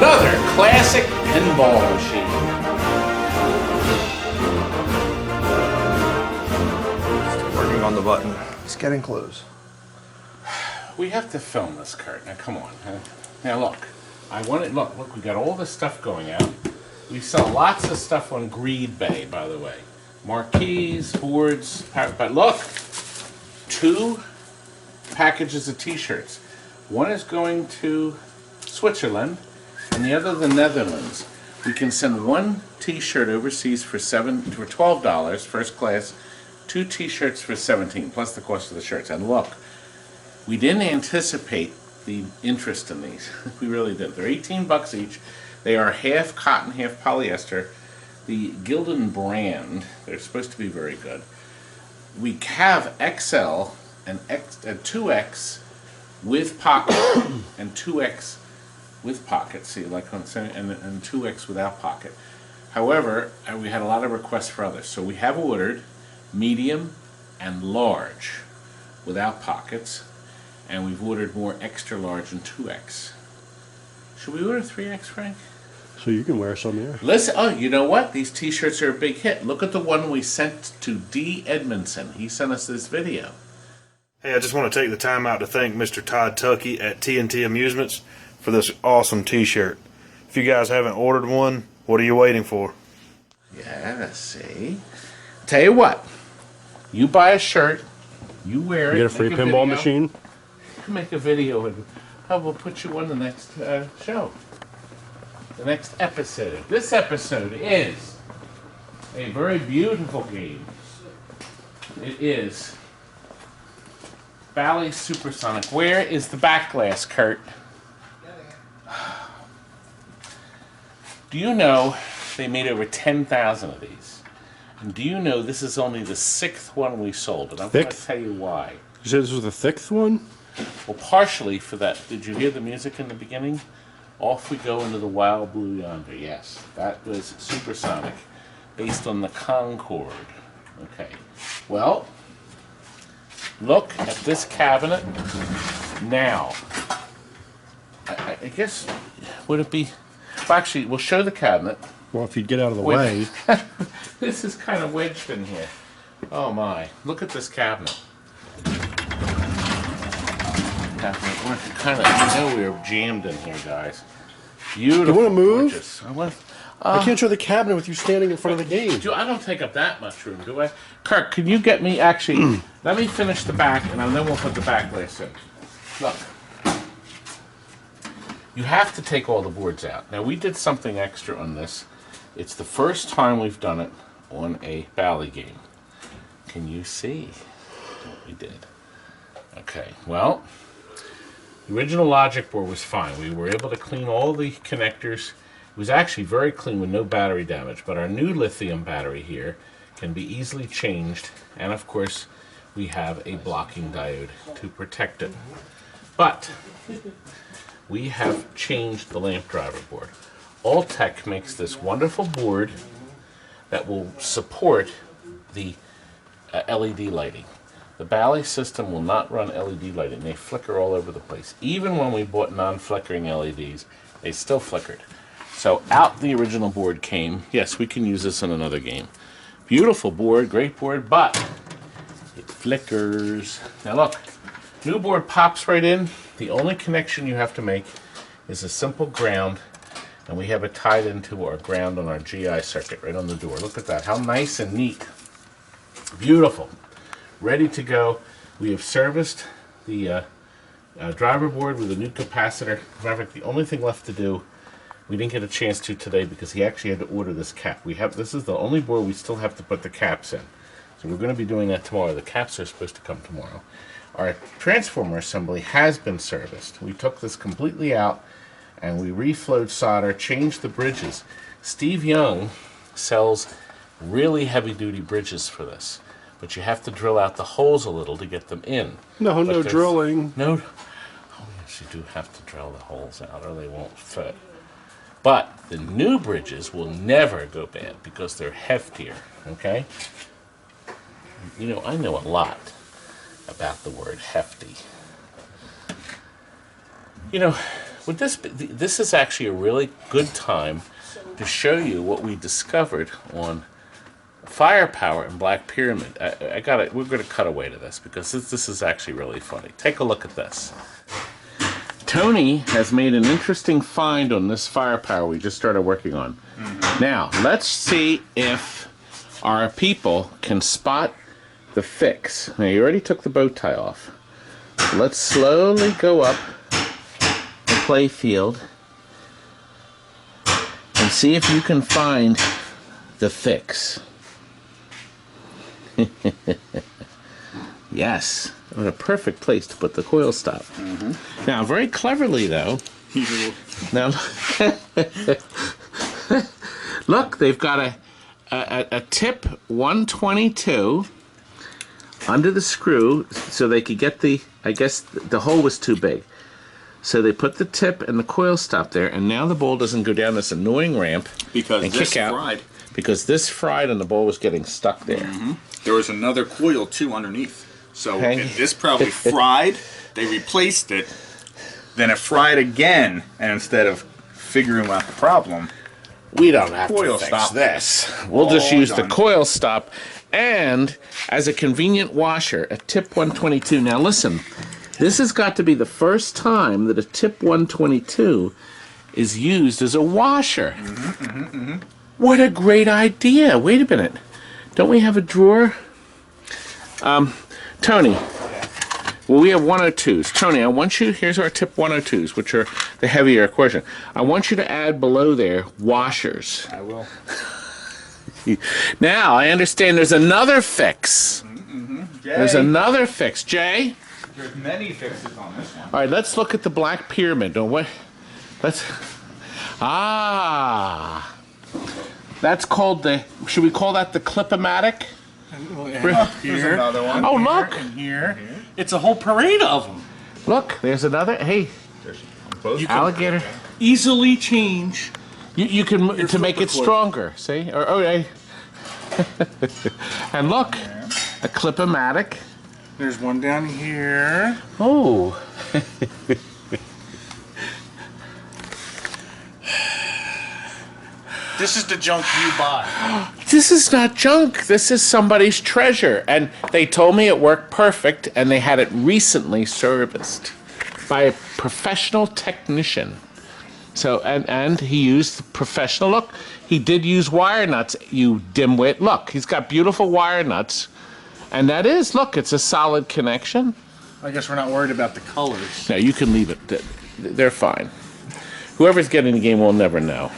another classic pinball machine. Still working on the button. It's getting close. We have to film this, Kurt. Now, come on. Now, look. I want it. Look. We got all this stuff going out. We sell lots of stuff on Greed Bay, by the way. Marquees, boards. But look, 2 packages of T-shirts. One is going to Switzerland, and the other the Netherlands. We can send 1 T-shirt overseas for $12, first class. 2 T-shirts for $17, plus the cost of the shirts. And look, we didn't anticipate the interest in these. We really didn't. They're 18 bucks each. They are half cotton, half polyester. The Gildan brand. They're supposed to be very good. We have XL and 2X with pocket and 2X with pocket. See, like I'm saying, and 2X without pocket. However, we had a lot of requests for others, so we have ordered medium and large without pockets, and we've ordered more extra large and 2X. Should we order 3X, Frank? So you can wear some here. Listen, oh, you know what? These T-shirts are a big hit. Look at the one we sent to D. Edmondson. He sent us this video. Hey, I just want to take the time out to thank Mr. Todd Tuckey at TNT Amusements for this awesome T-shirt. If you guys haven't ordered one, what are you waiting for? Yeah, let's see. Tell you what. You buy a shirt, you wear it. You get a free pinball machine. Make a video, and we'll put you on the next show. The next episode. This episode is a very beautiful game. It is Bally Supersonic. Where is the back glass, Kurt? Do you know they made over 10,000 of these? And do you know this is only the 6th one we sold? And I'm going to tell you why. You said this was the 6th one? Well, partially for that. Did you hear the music in the beginning? Off we go into the wild blue yonder. Yes, that was Supersonic, based on the Concorde. Okay. Well, look at this cabinet now. I guess, would it be... Well, actually, we'll show the cabinet. Well, if you'd get out of the way. This is kind of wedged in here. Oh, my. Look at this cabinet. We're kind of, we were jammed in here, guys. Beautiful. You want to move? Gorgeous. I can't show the cabinet with you standing in front of the game. I don't take up that much room, do I? Kirk, can you get me, actually, let me finish the back, and then we'll put the back glass in. Look. You have to take all the boards out. Now, we did something extra on this. It's the first time we've done it on a Bally game. Can you see what we did? Okay, well, the original logic board was fine. We were able to clean all the connectors. It was actually very clean with no battery damage, but our new lithium battery here can be easily changed, and of course we have a blocking diode to protect it. But we have changed the lamp driver board. Alltech makes this wonderful board that will support the LED lighting. The Bally system will not run LED lighting. They flicker all over the place. Even when we bought non-flickering LEDs, they still flickered. So out the original board came. Yes, we can use this in another game. Beautiful board, great board, but it flickers. Now look, new board pops right in. The only connection you have to make is a simple ground, and we have it tied into our ground on our GI circuit right on the door. Look at that, how nice and neat. Beautiful. Ready to go. We have serviced the driver board with a new capacitor. Matter of fact, the only thing left to do, we didn't get a chance to today because he actually had to order this cap. This is the only board we still have to put the caps in. So we're going to be doing that tomorrow. The caps are supposed to come tomorrow. Our transformer assembly has been serviced. We took this completely out and we reflowed solder, changed the bridges. Steve Young sells really heavy-duty bridges for this, but you have to drill out the holes a little to get them in. No drilling. No. Oh, yes, you do have to drill the holes out or they won't fit. But the new bridges will never go bad because they're heftier, okay? You know, I know a lot about the word hefty. You know, Would this is actually a really good time to show you what we discovered on firepower and Black Pyramid. I got it. We're going to cut away to this because this is actually really funny. Take a look at this. Tony has made an interesting find on this firepower we just started working on. Now, let's see if our people can spot the fix. Now, you already took the bow tie off. Let's slowly go up the play field and see if you can find the fix. Yes, what a perfect place to put the coil stop. Now, very cleverly though, now look, they've got a tip 122 under the screw so they could get the, I guess the hole was too big. So they put the tip and the coil stop there, and now the ball doesn't go down this annoying ramp because and this kick out. fried. Because this fried and the ball was getting stuck there. There was another coil too underneath. So this probably fried. They replaced it. Then it fried again, and instead of figuring out the problem, We don't have coil to fix stop. this. We'll just All use done. the coil stop and as a convenient washer, a tip 122. Now listen, this has got to be the first time that a tip 122 is used as a washer. What a great idea. Wait a minute. Don't we have a drawer? Tony. Well, we have 102s. Tony, I want you, here's our tip 102s, which are the heavier question. I want you to add below there washers. I will. Now, I understand there's another fix. There's another fix. Jay? There's many fixes on this one. All right, let's look at the Black Pyramid. No, what? Let's. Ah. That's called the. Should we call that the Clip-O-Matic? Here's another one. Oh, look. Here. It's a whole parade of them. Look, there's another. Hey, Both. alligator. Easily change. You can to make it flipper cord. stronger. See? Or, okay. And look, a Clip-O-Matic. There's one down here. Oh. This is the junk you buy. This is not junk. This is somebody's treasure. And they told me it worked perfect, and they had it recently serviced by a professional technician. So, and he used professional, look, he did use wire nuts, you dimwit. Look, he's got beautiful wire nuts. And that is, look, it's a solid connection. I guess we're not worried about the colors. No, you can leave it. They're fine. Whoever's getting the game will never know.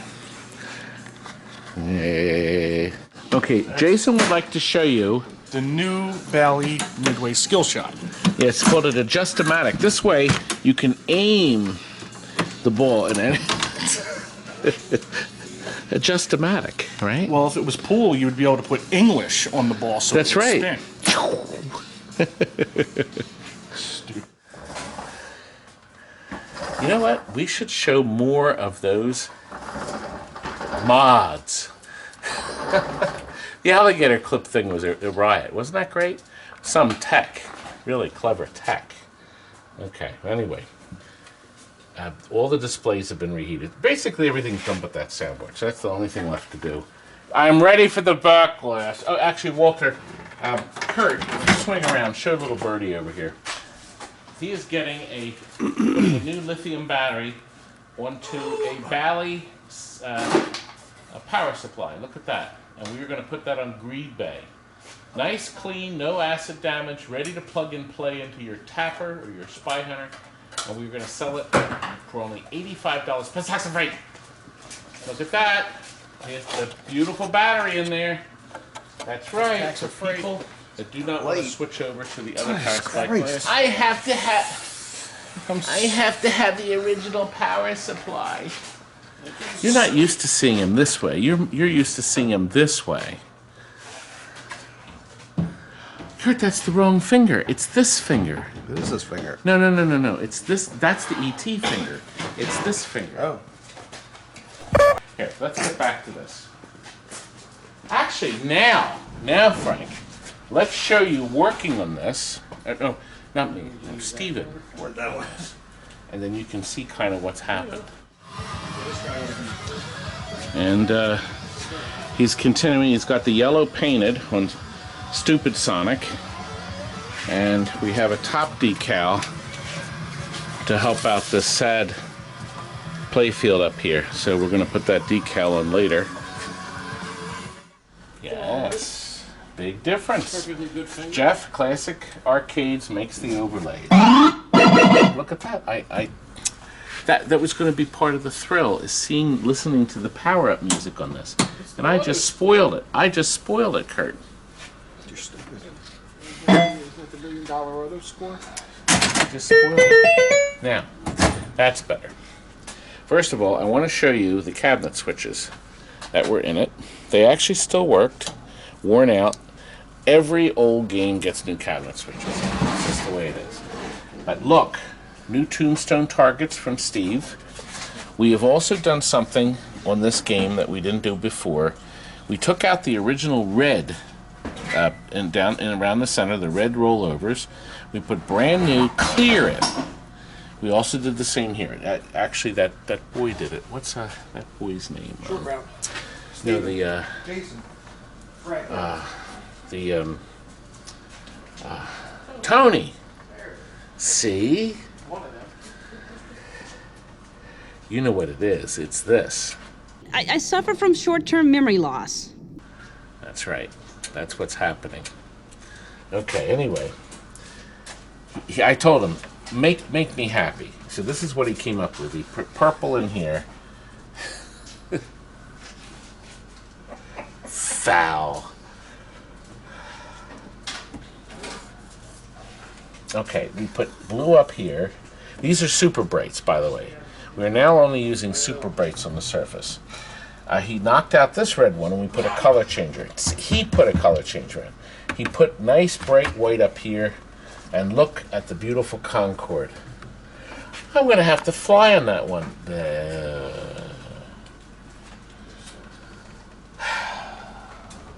Okay, Jason would like to show you. The new Bally Midway Skill Shot. Yeah, it's called an Adjustomatic. This way, you can aim the ball in any. Adjustomatic, right? Well, if it was pool, you would be able to put English on the ball so That's it would right. spin. Stupid. You know what? We should show more of those mods. The alligator clip thing was a riot. Wasn't that great? Some tech. Really clever tech. Okay, anyway. All the displays have been reheated. Basically, everything's done but that soundboard. So that's the only thing left to do. I'm ready for the back glass. Oh, actually, Walter, Kurt, if you swing around, show little birdie over here. He is getting putting a new lithium battery onto a Bally a power supply. Look at that. And we're going to put that on Greed Bay. Nice, clean, no acid damage, ready to plug and play into your Tapper or your Spy Hunter. And we're going to sell it for only $85 plus tax and freight. Look at that. There's the beautiful battery in there. That's right. Tax For and freight. people that do not want to switch over to the other power supply. Christ. I have to have the original power supply. You're not used to seeing him this way. You're used to seeing him this way. Kurt, that's the wrong finger. It's this finger. What is this finger? No. It's this. That's the ET finger. It's this finger. Oh. Here, let's get back to this. Actually, now, Frank, let's show you working on this. No, not me. Steven. and then you can see kind of what's happened. And he's continuing. He's got the yellow painted on SUPERSONIC, and we have a top decal to help out this sad playfield up here. So we're going to put that decal on later. Yes, big difference. Jeff, Classic Arcades makes the overlay. Look at that. That was going to be part of the thrill, is listening to the power-up music on this. And I just spoiled it. I just spoiled it, Kurt. You're stupid. Isn't that the $1 million auto score? I just spoiled it. Now, that's better. First of all, I want to show you the cabinet switches that were in it. They actually still worked, worn out. Every old game gets new cabinet switches. That's just the way it is. But look, new tombstone targets from Steve. We have also done something on this game that we didn't do before. We took out the original red and down and around the center, the red rollovers. We put brand new clear in. We also did the same here. Actually, that boy did it. What's that boy's name? Short round. No, the Jason. Right. Tony. See? One of them. You know what it is. It's this. I suffer from short-term memory loss. That's right. That's what's happening. Okay, anyway. I told him, make me happy. So this is what he came up with. He put purple in here. Foul. Okay, we put blue up here. These are super brights, by the way. We're now only using super brights on the surface. He knocked out this red one and we put a color changer. He put a color changer in. He put nice bright white up here, and look at the beautiful Concorde. I'm going to have to fly on that one.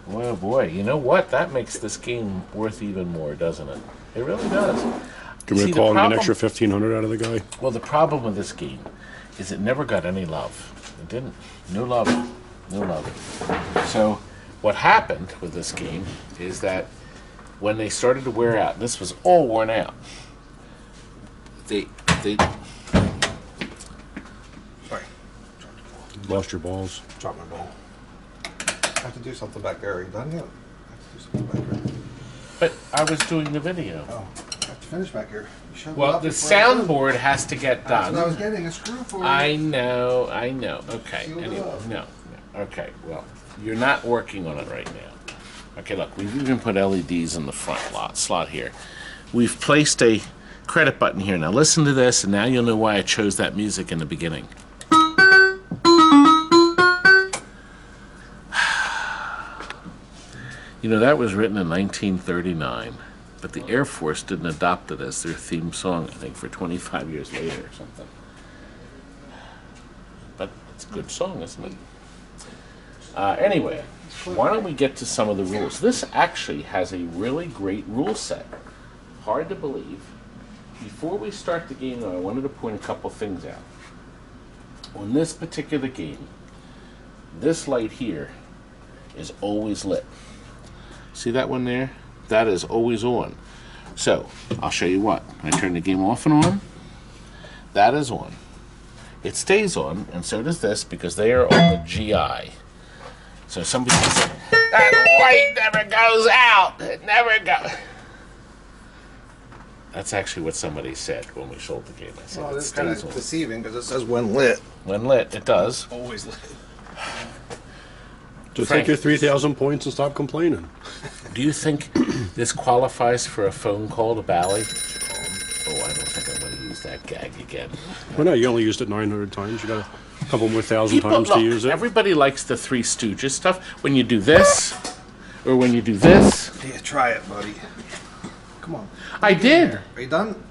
Oh boy, you know what? That makes this game worth even more, doesn't it? It really does. Can we call him an extra 1,500 out of the guy? Well, the problem with this game is it never got any love. It didn't. No love. No love. So what happened with this game is that when they started to wear out, this was all worn out. They Sorry. Lost your balls. Dropped my ball. I have to do something back there. Are you done yet? I have to do something back there. But I was doing the video. Oh, I have to finish back here. You showed me Well, up the before I did. soundboard has to get That's done. what I was getting a screw for. I know. Okay. Seal it Anyway, up. no. Okay. Well, you're not working on it right now. Okay. Look, we've even put LEDs in the front slot here. We've placed a credit button here. Now listen to this, and now you'll know why I chose that music in the beginning. You know, that was written in 1939, but the Air Force didn't adopt it as their theme song, I think, for 25 years later or something. But it's a good song, isn't it? Anyway, why don't we get to some of the rules? This actually has a really great rule set. Hard to believe. Before we start the game, though, I wanted to point a couple things out. On this particular game, this light here is always lit. See that one there? That is always on. So, I'll show you what. I turn the game off and on. That is on. It stays on, and so does this, because they are on the GI. So somebody can say, that light never goes out. It never goes. That's actually what somebody said when we sold the game. I said, Well, it it's kind stays of on. deceiving because it says when lit. When lit, it does. Always lit. Just Frank. take your 3,000 points and stop complaining. Do you think this qualifies for a phone call to Bally? Oh, I don't think I'm going to use that gag again. Well, no, you only used it 900 times. You got a couple more thousand People, times look, to use it. everybody likes the Three Stooges stuff. When you do this, or when you do this. Yeah, try it, buddy. Come on. I did. Are you done?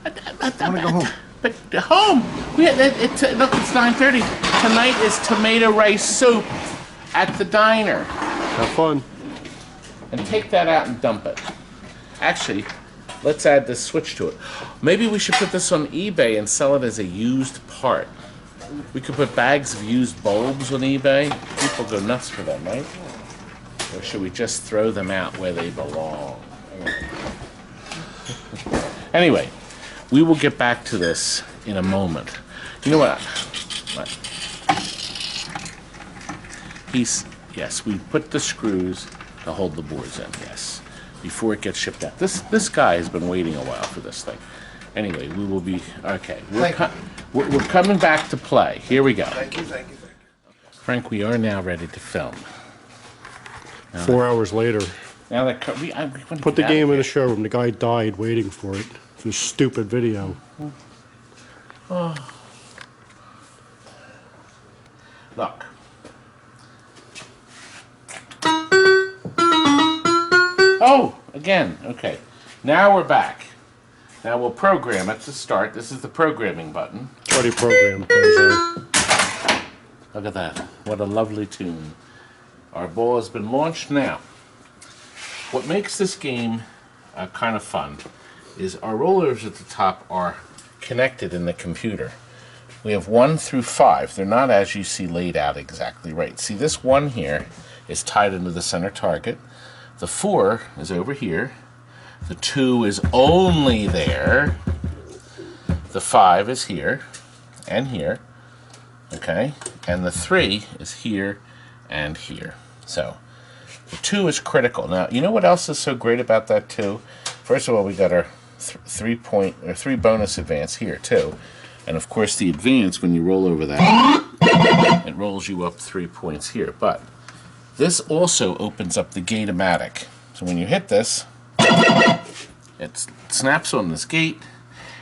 I want to go home. But home. Look, it's 9:30. Tonight is tomato rice soup at the diner. Have fun. And take that out and dump it. Actually, let's add this switch to it. Maybe we should put this on eBay and sell it as a used part. We could put bags of used bulbs on eBay. People go nuts for them, right? Or should we just throw them out where they belong? Anyway, we will get back to this in a moment. You know what? Yes, we put the screws to hold the boards in, yes, before it gets shipped out. This guy has been waiting a while for this thing. Anyway, we will be, okay, we're coming back to play. Here we go. Thank you. Frank, we are now ready to film. 4 hours later. Now that we Put the game in the showroom. The guy died waiting for it. For this stupid video. Look. Oh, again. Okay. Now we're back. Now we'll program it to start. This is the programming button. It's already programmed. Look at that. What a lovely tune. Our ball has been launched now. What makes this game kind of fun is our rollers at the top are connected in the computer. We have 1 through 5. They're not as you see laid out exactly right. See, this 1 here is tied into the center target. The 4 is over here. The 2 is only there. The 5 is here and here. Okay? And the 3 is here and here. So, the 2 is critical. Now, you know what else is so great about that 2? First of all, we got our 3 bonus advance here too. And of course the advance, when you roll over that, it rolls you up 3 points here. But this also opens up the gate-o-matic. So when you hit this, it snaps on this gate,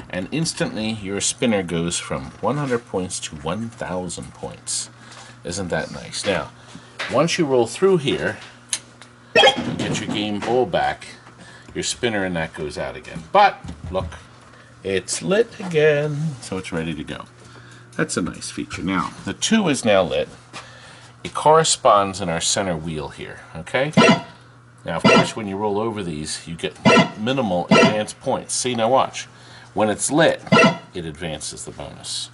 and instantly your spinner goes from 100 points to 1,000 points. Isn't that nice? Now, once you roll through here, you get your game ball back, your spinner and that goes out again. But, look, it's lit again, so it's ready to go. That's a nice feature. Now, the 2 is now lit. It corresponds in our center wheel here, okay? Now, of course, when you roll over these, you get minimal advance points. See, now watch. When it's lit, it advances the bonus.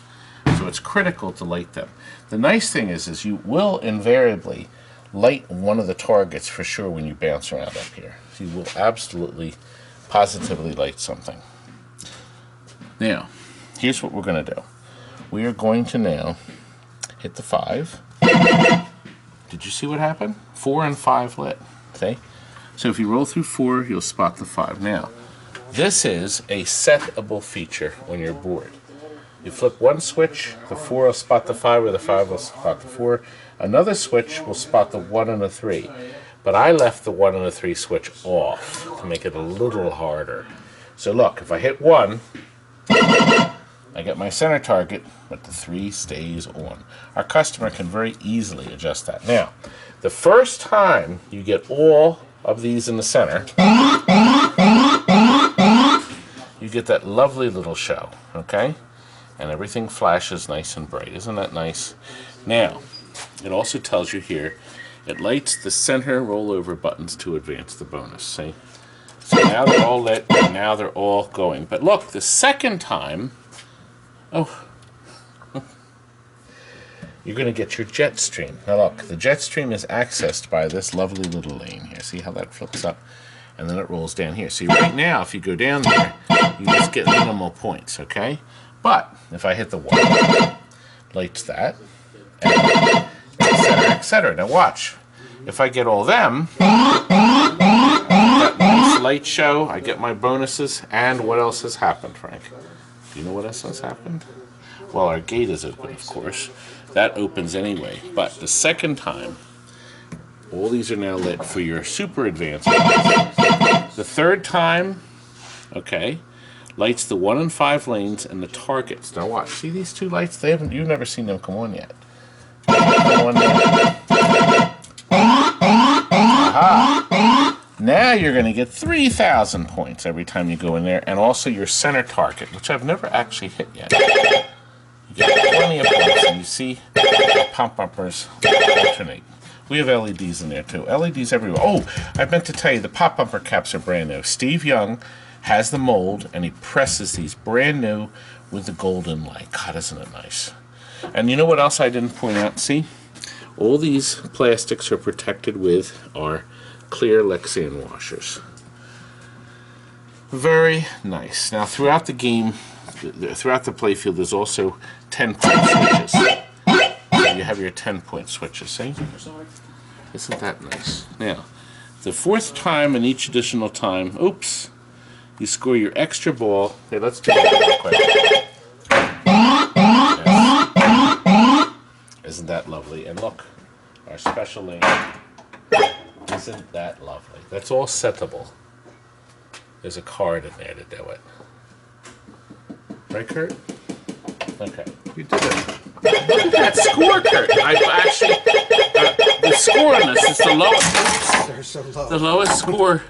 So it's critical to light them. The nice thing is you will invariably light one of the targets for sure when you bounce around up here. So you will absolutely, positively light something. Now, here's what we're going to do. We are going to now hit the 5. Did you see what happened? 4 and 5 lit. See? So if you roll through 4, you'll spot the 5. Now, this is a setable feature on your board. You flip one switch, the 4 will spot the 5, or the 5 will spot the 4. Another switch will spot the 1 and the 3. But I left the 1 and the 3 switch off to make it a little harder. So look, if I hit 1, I get my center target, but the 3 stays on. Our customer can very easily adjust that. Now, the first time you get all of these in the center, you get that lovely little show, okay? And everything flashes nice and bright. Isn't that nice? Now, it also tells you here, it lights the center rollover buttons to advance the bonus, see? So now they're all lit, and now they're all going. But look, the second time, you're going to get your jet stream. Now look, the jet stream is accessed by this lovely little lane here. See how that flips up? And then it rolls down here. See, right now, if you go down there, you just get minimal points, okay? But if I hit the 1, lights that, etc., etc. Now watch. If I get all them, that nice light show, I get my bonuses, and what else has happened, Frank? Do you know what else has happened? Well, our gate is open, of course. That opens anyway. But the second time, all these are now lit for your super advanced bonuses. The third time, okay, lights the 1 and 5 lanes and the targets. Now watch, see these 2 lights? You've never seen them come on yet. Come on now. Aha! Now you're going to get 3,000 points every time you go in there, and also your center target, which I've never actually hit yet. You get plenty of points, and you see the pump bumpers alternate. We have LEDs in there too. LEDs everywhere. Oh, I meant to tell you, the pop bumper caps are brand new. Steve Young has the mold, and he presses these brand new with the gold inlay. God, isn't it nice? And you know what else I didn't point out? See, all these plastics are protected with our clear Lexan washers. Very nice. Now, throughout the game, throughout the playfield, there's also 10-point switches. So you have your 10-point switches, see? Isn't that nice? Now, the fourth time and each additional time, oops, you score your extra ball. Hey, let's do that real quick. Yes. Isn't that lovely? And look, our special lane. Isn't that lovely? That's all settable. There's a card in there to do it. Right, Kurt? Okay. You did it. Look at that score, Kurt. I actually, the score on this is the lowest. They're so low. The lowest score.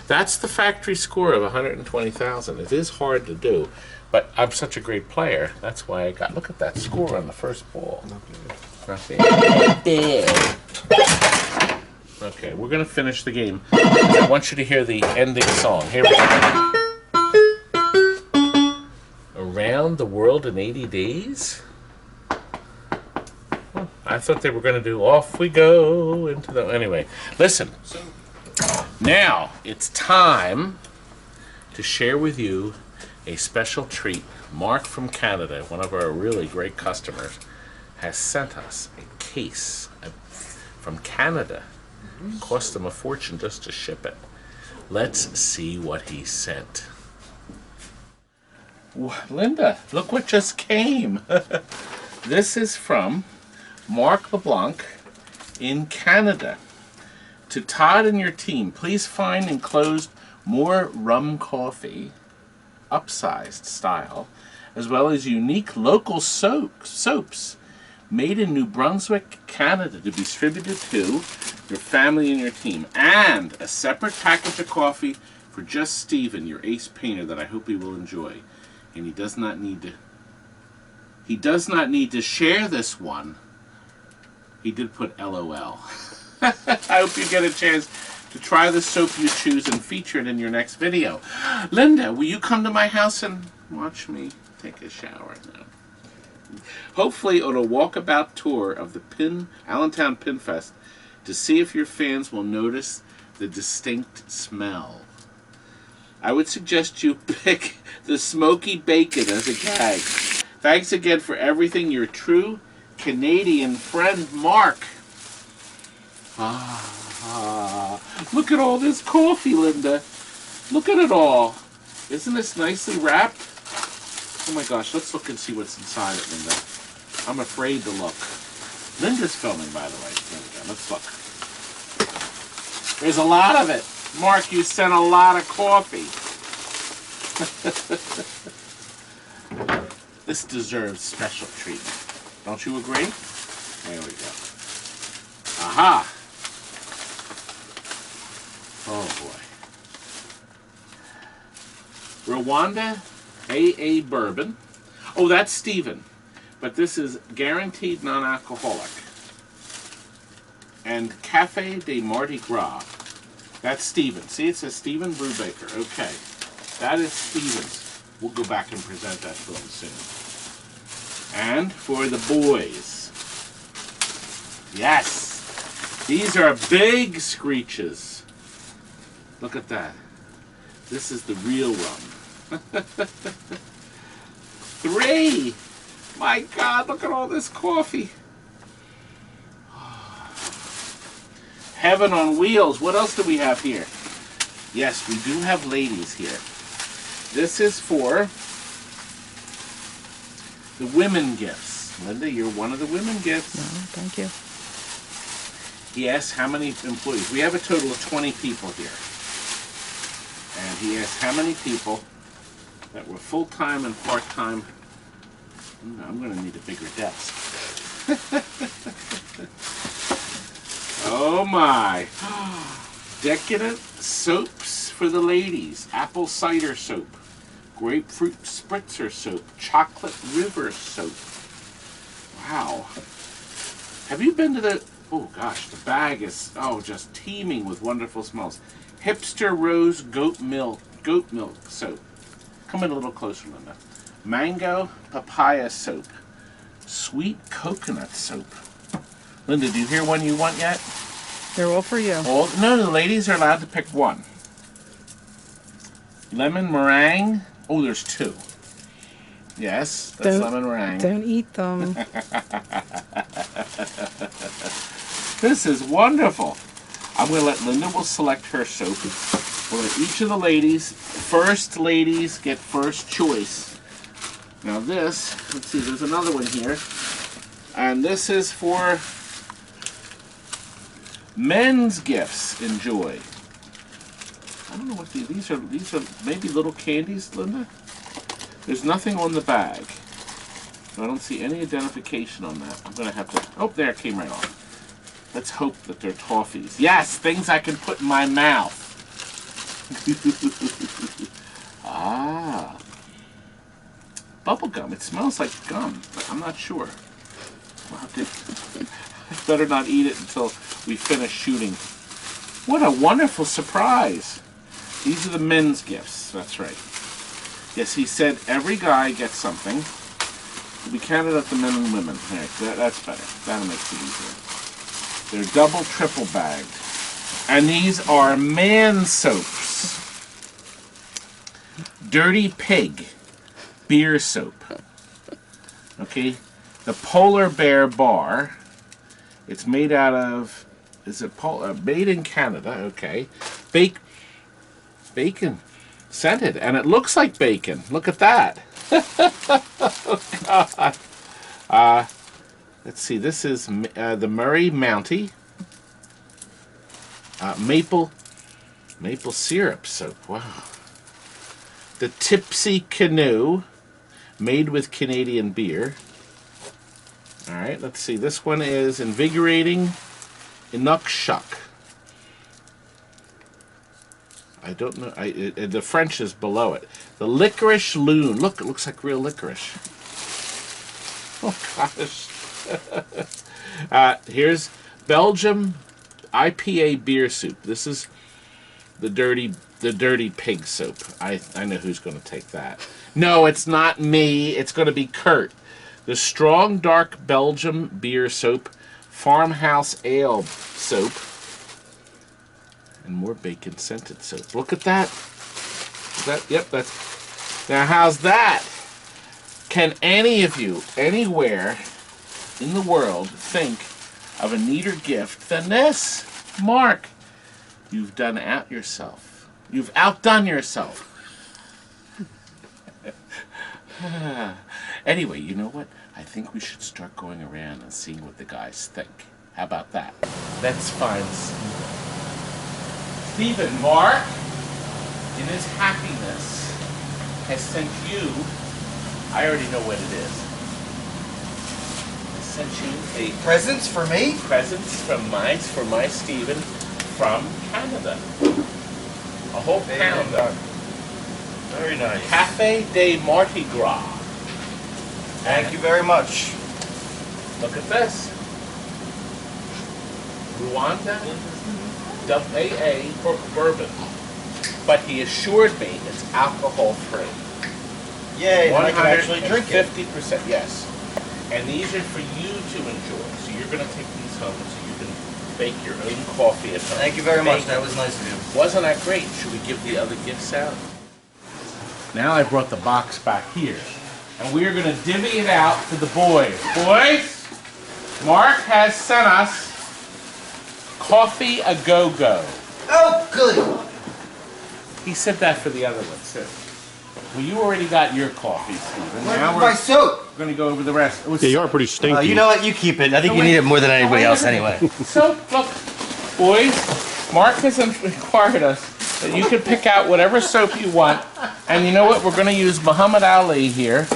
That's the factory score of 120,000. It is hard to do, but I'm such a great player. That's why I got. Look at that score on the first ball. Not bad. Okay, we're gonna finish the game. I want you to hear the ending song. Here we go. Around the World in 80 Days? Oh, I thought they were going to do Off We Go into the... Anyway, listen. Now, it's time to share with you a special treat. Marc from Canada, one of our really great customers, has sent us a case from Canada. It cost them a fortune just to ship it. Let's see what he sent. Linda, look what just came. This is from Marc LeBlanc in Canada. To Todd and your team, please find enclosed more rum coffee, upsized style, as well as unique local soaps made in New Brunswick, Canada, to be distributed to your family and your team. And a separate package of coffee for just Steven, your ace painter, that I hope he will enjoy. And he does not need to share this one. He did put LOL. I hope you get a chance to try the soap you choose and feature it in your next video. Linda, will you come to my house and watch me take a shower now? Hopefully on a walkabout tour of the Allentown Pin Fest to see if your fans will notice the distinct smell. I would suggest you pick the smoky bacon as a gag. Thanks again for everything, your true Canadian friend, Marc. Look at all this coffee, Linda. Look at it all. Isn't this nicely wrapped? Oh my gosh, let's look and see what's inside it, Linda. I'm afraid to look. Linda's filming, by the way. There we go. Let's look. There's a lot of it. Marc, you sent a lot of coffee. This deserves special treatment. Don't you agree? There we go. Aha! Oh boy. Rwanda AA Bourbon. Oh, that's Steven. But this is guaranteed non-alcoholic. And Cafe de Mardi Gras. That's Steven. See, it says Steven Brubaker. Okay. That is Steven's. We'll go back and present that to him soon. And for the boys. Yes. These are big screeches. Look at that. This is the real rum. 3. My God, look at all this coffee. Heaven on wheels. What else do we have here? Yes, we do have ladies here. This is for the women gifts. Linda, you're one of the women gifts. No, thank you. He asked how many employees. We have a total of 20 people here. And he asked how many people that were full-time and part-time. I'm going to need a bigger desk. Oh my. Decadent soaps for the ladies. Apple cider soap. Grapefruit spritzer soap. Chocolate river soap. Wow. Have you been to the... Oh gosh, the bag is just teeming with wonderful smells. Hipster rose goat milk goat milk soap. Come in a little closer, Linda. Mango papaya soap. Sweet coconut soap. Linda, do you hear one you want yet? They're all for you. No, the ladies are allowed to pick one. Lemon meringue. Oh, there's two. Yes, that's lemon meringue. Don't eat them. This is wonderful. I'm going to let Linda will select her soap. We'll let each of the ladies, first ladies, get first choice. Now this, let's see, there's another one here. And this is for men's gifts. Enjoy. I don't know what these are. These are maybe little candies, Linda? There's nothing on the bag. I don't see any identification on that. I'm going to have to... Oh, there it came right off. Let's hope that they're toffees. Yes, things I can put in my mouth. Ah. Bubble gum. It smells like gum, but I'm not sure. We'll have to... I better not eat it until we finish shooting. What a wonderful surprise. These are the men's gifts. That's right. Yes, he said every guy gets something. We counted up the men and women. Right, that's better. That'll make it easier. They're double, triple bagged. And these are man soaps. Dirty Pig beer soap. Okay. The Polar Bear bar. It's made out of... Is it made in Canada? Okay. Bacon. Scented. And it looks like bacon. Look at that. Oh, God. Let's see. This is the Murray Mountie. Maple syrup soap. Wow. The Tipsy Canoe. Made with Canadian beer. Alright, let's see. This one is Invigorating Inukshuk. I don't know. The French is below it. The Licorice Loon. Look, it looks like real licorice. Oh, gosh. Here's Belgium IPA beer soup. This is the dirty pig soap. I know who's going to take that. No, it's not me. It's going to be Kurt. The Strong Dark Belgium beer soap. Farmhouse Ale soap. And more bacon scented soap. Look at that. Yep, that's... Now, how's that? Can any of you, anywhere in the world, think of a neater gift than this? Mark, you've done out yourself. You've outdone yourself. Anyway, you know what? I think we should start going around and seeing what the guys think. How about that? Let's find Stephen. Mark, in his happiness, has sent you, I already know what it is. He sent you Presents for me? Presents for my Stephen from Canada. A whole pound. Very nice. Cafe de Mardi Gras. Thank you very much. Look at this. Rwanda AA for bourbon. But he assured me it's alcohol free. Yay, I can actually drink it. 50%, yes. And these are for you to enjoy. So you're going to take these home so you can bake your own coffee at home. Thank you very much. That was nice of you. Wasn't that great? Should we give the other gifts out? Now I brought the box back here. And we are going to divvy it out to the boys. Boys, Mark has sent us Coffee A Go-Go. Oh, good. He said that for the other ones, too. Well, you already got your coffee, Stephen. Where's my soap? We're going to go over the rest. Yeah, you are pretty stinky. You know what? You keep it. I think you need it more than anybody else anyway. So, look, boys, Mark has required us that you can pick out whatever soap you want. And you know what? We're going to use Muhammad Ali here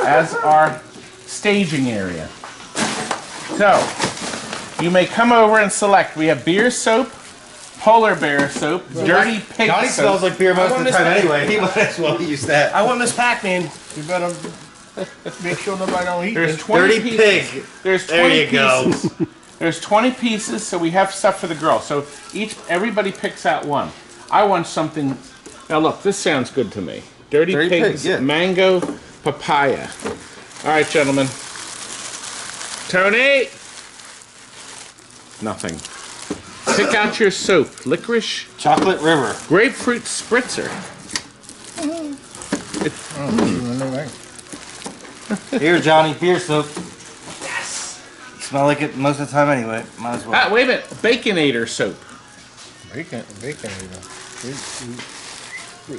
as our staging area. So, you may come over and select. We have beer soap, polar bear soap, dirty pig Johnny soap. smells like beer most of the time anyway. He might as well use that. I want Miss Pac-Man. You better make sure nobody don't eat There's this. 20 Dirty pieces. pig. There's 20 There you go. pieces. There's 20 pieces, so we have stuff for the girls. So everybody picks out one. I want something Now look, this sounds good to me. Dirty Dirty Pigs, Pig, yeah. mango, papaya. All right, gentlemen. Tony! Nothing. Pick out your soap. Licorice, Chocolate River. grapefruit spritzer. Here, Johnny, beer soap. Yes. Smell like it most of the time anyway. Might as well. Ah, wait a minute. Baconator soap. Bacon even.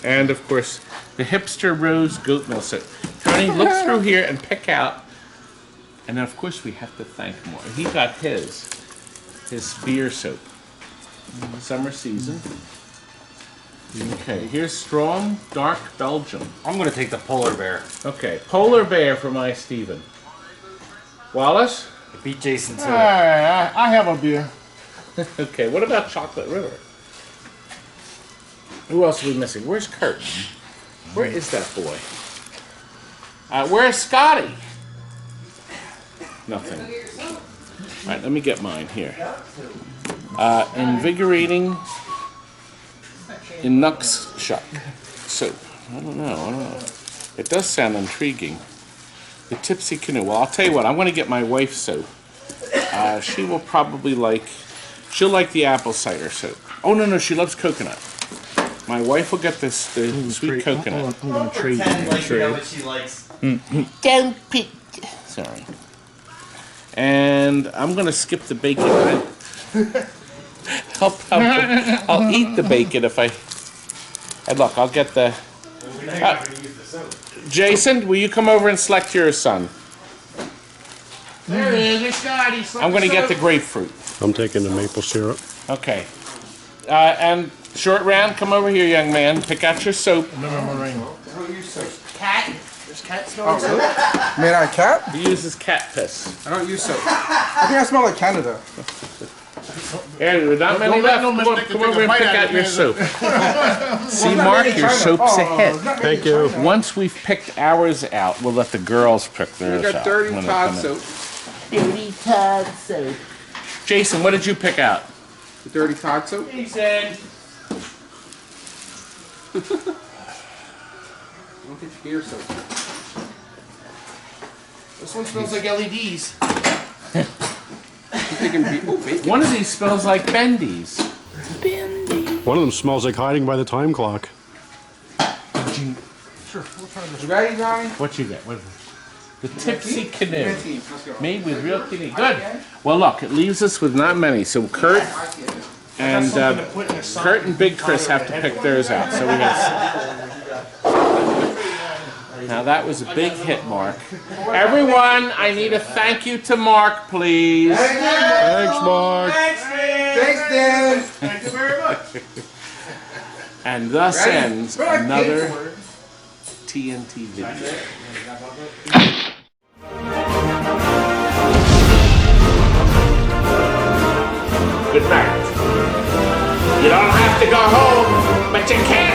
And of course, the hipster rose goat milk soap. Tony, look through here and pick out. And then of course we have to thank Marc. He got his beer soap. Summer season. Okay, here's strong, dark Belgium. I'm gonna take the polar bear. Okay, polar bear for my Steven. Wallace? I beat Jason to it. Alright, I have a beer. Okay, what about Chocolate River? Who else are we missing? Where's Kurt? Where is that boy? Where's Scotty? Nothing. All right, let me get mine here. Invigorating Inukshuk soap. I don't know. It does sound intriguing. The Tipsy Canoe. Well, I'll tell you what. I'm going to get my wife's soap. She will probably she'll like the apple cider soap. Oh, no, she loves coconut. My wife will get the sweet coconut. I'm gonna trade you. Pretend like you know what she likes. Don't pick. Sorry. And I'm going to skip the bacon. I'll eat the bacon if I... And look, I'll get the... Jason, will you come over and select yours, son? There it is, Scotty. I'm going to get the grapefruit. I'm taking the maple syrup. Okay. And short round, come over here, young man. Pick out your soap. Cat? There's cat smelling soap? Made out of cat? He uses cat piss. I don't use soap. I think I smell like Canada. There are not many left. Come over and pick out your soap. See, Mark, your soap's ahead. Thank you. Once we've picked ours out, we'll let the girls pick theirs out. We got dirty when they Todd come in. soap. Dirty Todd soap. Jason, what did you pick out? The dirty Todd soap. Jason. I'll get beer soap. This one smells like LEDs. One of these smells like Bendy's. One of them smells like hiding by the time clock. You ready, Johnny? What you get? What is it? The Tipsy Canoe. Let's go. Made with real kidney. Good. Well, look, it leaves us with not many. So Kurt and Big Chris have to pick theirs out. So we have. Now that was a big hit, Mark. Everyone, I need a thank you to Mark, please. Thanks, Mark. Thanks, Dan. Thank you very much. And thus ends another TNT video. Good night. You don't have to go home, but you can.